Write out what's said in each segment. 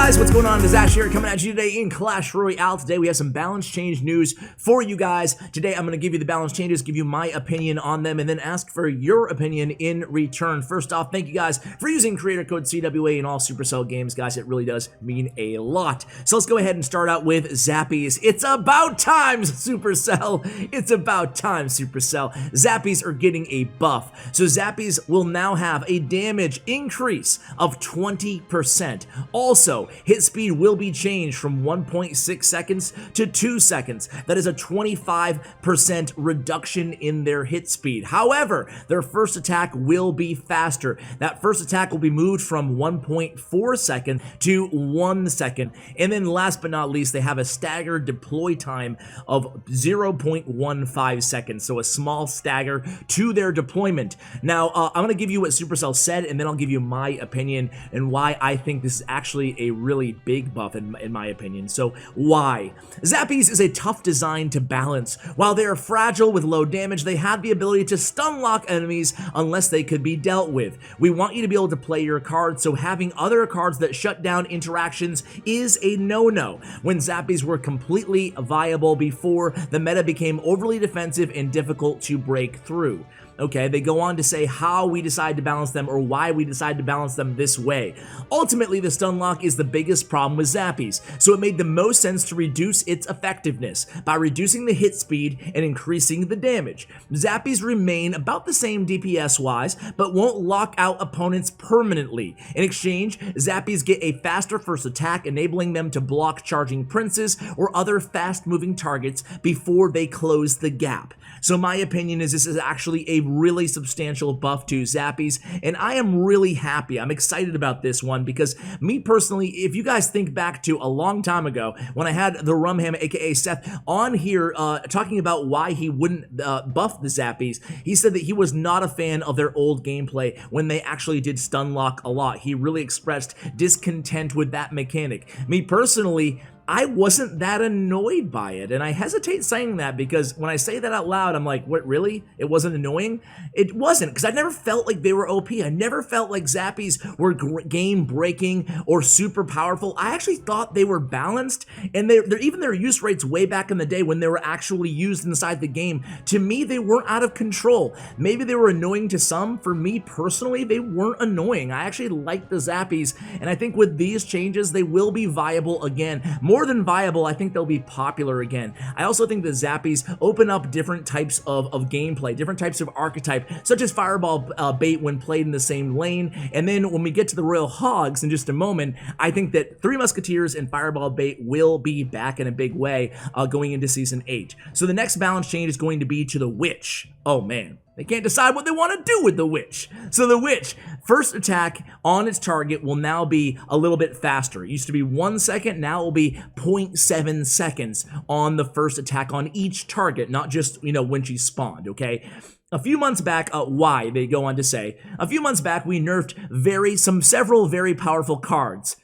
guys, what's going on? It is Ash here coming at you today in Clash Royale. Today we have some balance change news for you guys. Today I'm going to give you the balance changes, give you my opinion on them, and then ask for your opinion in return. First off, thank you guys for using creator code CWA in all Supercell games, guys. It really does mean a lot. So let's go ahead and start out with Zappies. It's about time, Supercell. It's about time, Supercell. Zappies are getting a buff. So Zappies will now have a damage increase of 20%. Also, hit speed will be changed from 1.6 seconds to 2 seconds. That is a 25% reduction in their hit speed. However, their first attack will be faster. That first attack will be moved from 1.4 second to 1 second. And then last but not least, they have a staggered deploy time of 0.15 seconds. So a small stagger to their deployment. Now, I'm going to give you what Supercell said, and then I'll give you my opinion and why I think this is actually a really big buff in my opinion. So why? Zappies is a tough design to balance. While they are fragile with low damage, they have the ability to stun lock enemies unless they could be dealt with. We want you to be able to play your cards, so having other cards that shut down interactions is a no-no. When Zappies were completely viable before, the meta became overly defensive and difficult to break through. Okay, they go on to say how we decide to balance them or why we decide to balance them this way. Ultimately, the stun lock is the biggest problem with Zappies, so it made the most sense to reduce its effectiveness by reducing the hit speed and increasing the damage. Zappies remain about the same DPS-wise, but won't lock out opponents permanently. In exchange, Zappies get a faster first attack, enabling them to block charging princes or other fast-moving targets before they close the gap. So my opinion is this is actually a really substantial buff to Zappies, and I am really happy. I'm excited about this one because me personally, if you guys think back to a long time ago when I had the Rumham, aka Seth, on here talking about why he wouldn't buff the Zappies, he said that he was not a fan of their old gameplay when they actually did stun lock a lot. He really expressed discontent with that mechanic. Me personally, I wasn't that annoyed by it, and I hesitate saying that because when I say that out loud, I'm like, what, really? It wasn't annoying? It wasn't, because I never felt like they were OP. I never felt like Zappies were game-breaking or super powerful. I actually thought they were balanced, and even their use rates way back in the day when they were actually used inside the game, to me, they weren't out of control. Maybe they were annoying to some. For me personally, they weren't annoying. I actually like the Zappies, and I think with these changes, they will be viable again. More than viable, I think they'll be popular again. I also think the Zappies open up different types of gameplay, different types of archetype, such as Fireball Bait when played in the same lane. And then when we get to the Royal Hogs in just a moment, I think that Three Musketeers and Fireball Bait will be back in a big way going into Season 8. So the next balance change is going to be to the Witch. Oh man. They can't decide what they want to do with the Witch. So the Witch, first attack on its target will now be a little bit faster. It used to be 1 second, now it will be 0.7 seconds on the first attack on each target, not just, when she spawned, okay? A few months back, why, they go on to say, a few months back we nerfed several very powerful cards.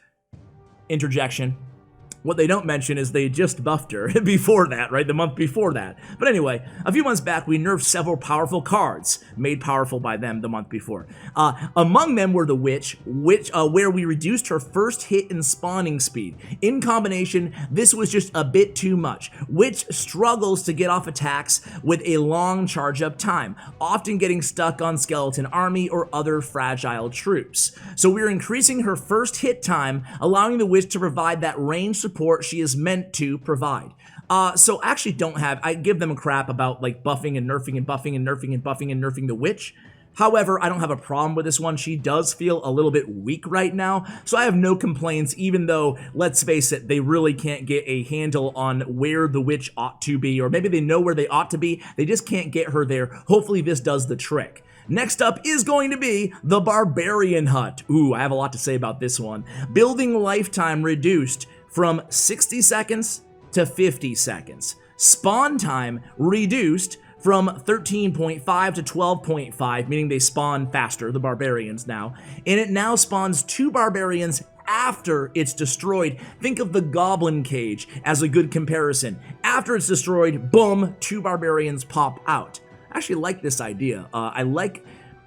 Interjection. What they don't mention is they just buffed her before that, right? The month before that. But anyway, a few months back, we nerfed several powerful cards made powerful by them the month before. Among them were the Witch, where we reduced her first hit and spawning speed. In combination, this was just a bit too much. Witch struggles to get off attacks with a long charge up time, often getting stuck on skeleton army or other fragile troops. So we're increasing her first hit time, allowing the Witch to provide that range support she is meant to provide. So I actually I give them a crap about like buffing and nerfing and buffing and nerfing and buffing and nerfing the Witch. However, I don't have a problem with this one. She does feel a little bit weak right now, so I have no complaints, even though, let's face it, they really can't get a handle on where the Witch ought to be, or maybe they know where they ought to be, they just can't get her there. Hopefully this does the trick. Next up is going to be the Barbarian Hut. Ooh, I have a lot to say about this one. Building lifetime reduced from 60 seconds to 50 seconds. Spawn time reduced from 13.5 to 12.5, meaning they spawn faster, the Barbarians now. And it now spawns 2 Barbarians after it's destroyed. Think of the Goblin Cage as a good comparison. After it's destroyed, boom, 2 Barbarians pop out. I actually like this idea. I'm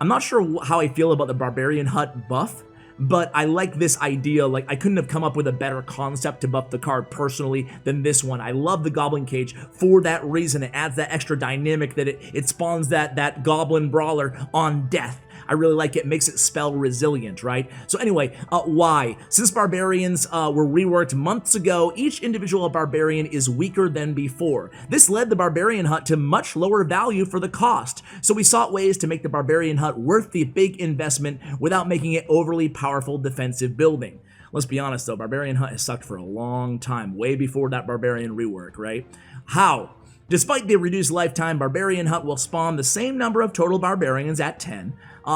not sure how I feel about the Barbarian Hut buff, but I like this idea. Like, I couldn't have come up with a better concept to buff the card personally than this one. I love the Goblin Cage for that reason. It adds that extra dynamic that it spawns that Goblin Brawler on death. I really like it. Makes it spell resilient, right? So anyway, why? Since Barbarians were reworked months ago, each individual Barbarian is weaker than before. This led the Barbarian Hut to much lower value for the cost. So we sought ways to make the Barbarian Hut worth the big investment without making it overly powerful defensive building. Let's be honest though, Barbarian Hut has sucked for a long time, way before that Barbarian rework, right? How? Despite the reduced lifetime, Barbarian Hut will spawn the same number of total Barbarians at 10.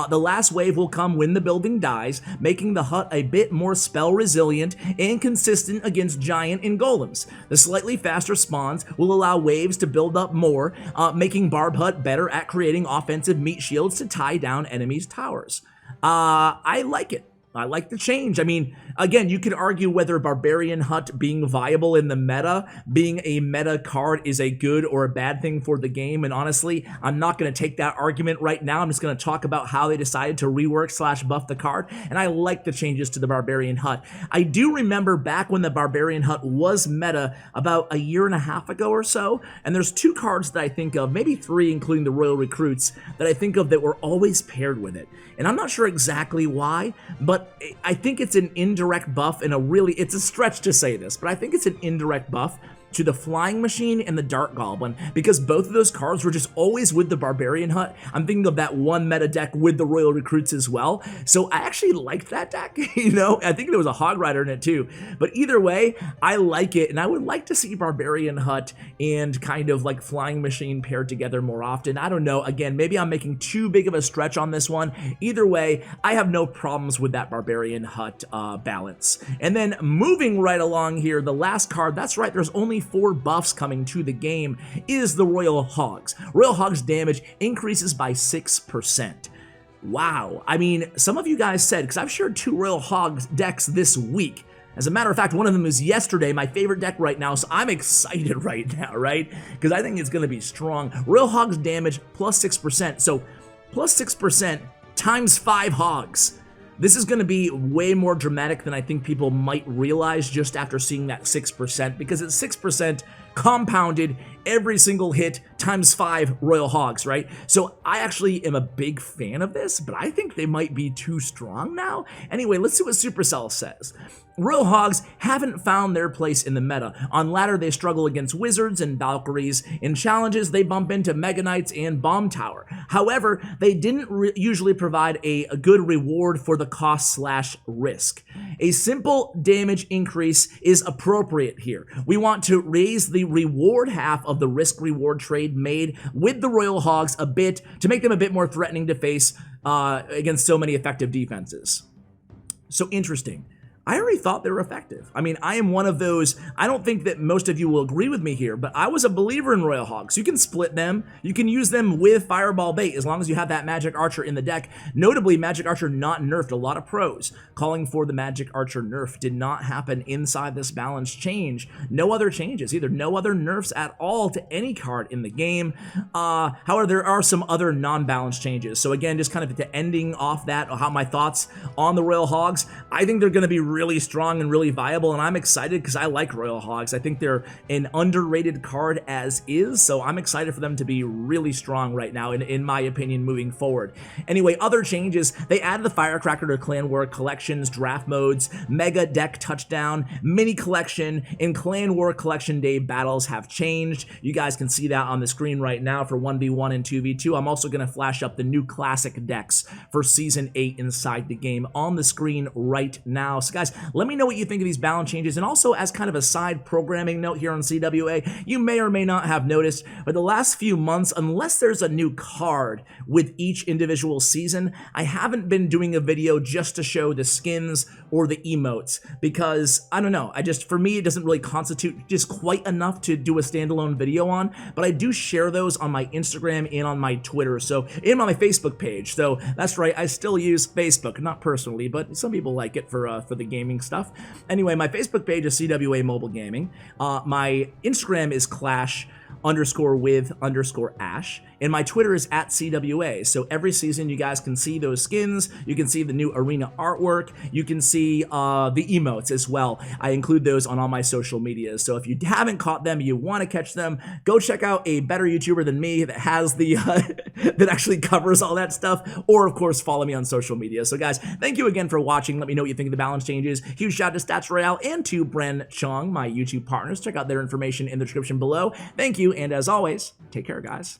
The last wave will come when the building dies, making the hut a bit more spell resilient and consistent against giant and golems. The slightly faster spawns will allow waves to build up more, making Barb Hut better at creating offensive meat shields to tie down enemies' towers. I like it. I like the change. I mean, again, you could argue whether Barbarian Hut being viable in the meta, being a meta card, is a good or a bad thing for the game, and honestly, I'm not going to take that argument right now. I'm just going to talk about how they decided to rework / buff the card, and I like the changes to the Barbarian Hut. I do remember back when the Barbarian Hut was meta about a year and a half ago or so, and there's 2 cards that I think of, maybe 3 including the Royal Recruits, that I think of that were always paired with it. And I'm not sure exactly why, but I think it's an indirect buff, and it's a stretch to say this, but I think it's an indirect buff to the Flying Machine and the Dark Goblin, because both of those cards were just always with the Barbarian Hut. I'm thinking of that one meta deck with the Royal Recruits as well, so I actually liked that deck, you know? I think there was a Hog Rider in it too, but either way, I like it, and I would like to see Barbarian Hut and kind of like Flying Machine paired together more often. I don't know, again, maybe I'm making too big of a stretch on this one. Either way, I have no problems with that Barbarian Hut balance. And then moving right along here, the last card, that's right, there's only 4 buffs coming to the game, is the Royal Hogs. Royal Hogs damage increases by 6%. Wow. I mean, some of you guys said, because I've shared 2 Royal Hogs decks this week. As a matter of fact, one of them was yesterday, my favorite deck right now, so I'm excited right now, right? Because I think it's going to be strong. Royal Hogs damage plus 6%, so plus 6% times 5 hogs. This is going to be way more dramatic than I think people might realize just after seeing that 6%, because it's 6% compounded every single hit times 5 Royal Hogs, right? So I actually am a big fan of this, but I think they might be too strong now. Anyway, let's see what Supercell says. Royal Hogs haven't found their place in the meta. On ladder, they struggle against wizards and Valkyries. In challenges, they bump into Mega Knights and Bomb Tower. However, they didn't usually provide a good reward for the cost / risk. A simple damage increase is appropriate here. We want to raise the reward half of the risk-reward trade made with the Royal Hogs a bit to make them a bit more threatening to face against so many effective defenses. So interesting. I already thought they were effective. I mean, I am one of those, I don't think that most of you will agree with me here, but I was a believer in Royal Hogs. You can split them, you can use them with Fireball Bait as long as you have that Magic Archer in the deck. Notably, Magic Archer not nerfed, a lot of pros calling for the Magic Archer nerf did not happen inside this balance change. No other changes, either no other nerfs at all to any card in the game. However, there are some other non-balance changes. So again, just kind of to ending off that, how my thoughts on the Royal Hogs, I think they're going to be really strong and really viable, and I'm excited because I like Royal Hogs. I think they're an underrated card as is, so I'm excited for them to be really strong right now, in my opinion, moving forward. Anyway, other changes, they added the Firecracker to Clan War collections, draft modes, Mega Deck Touchdown, Mini Collection, and Clan War Collection Day battles have changed. You guys can see that on the screen right now for 1v1 and 2v2. I'm also going to flash up the new classic decks for Season 8 inside the game on the screen right now. So guys, let me know what you think of these balance changes, and also as kind of a side programming note here on CWA, you may or may not have noticed, but the last few months, unless there's a new card with each individual season, I haven't been doing a video just to show the skins or the emotes, because, I don't know, for me, it doesn't really constitute just quite enough to do a standalone video on, but I do share those on my Instagram and on my Twitter, so, and on my Facebook page, so that's right, I still use Facebook, not personally, but some people like it for the gaming stuff. Anyway, my Facebook page is CWA Mobile Gaming. My Instagram is Clash_with_Ash, And my Twitter is at CWA. So every season you guys can see those skins. You can see the new arena artwork. You can see the emotes as well. I include those on all my social medias. So if you haven't caught them, you want to catch them, go check out a better YouTuber than me that has the that actually covers all that stuff, or of course follow me on social media. So guys, thank you again for watching. Let me know what you think of the balance changes. Huge shout out to Stutts, Royale, and to Bren Chong, my YouTube partners. Check out their information in the description below. Thank you, and as always, take care, guys.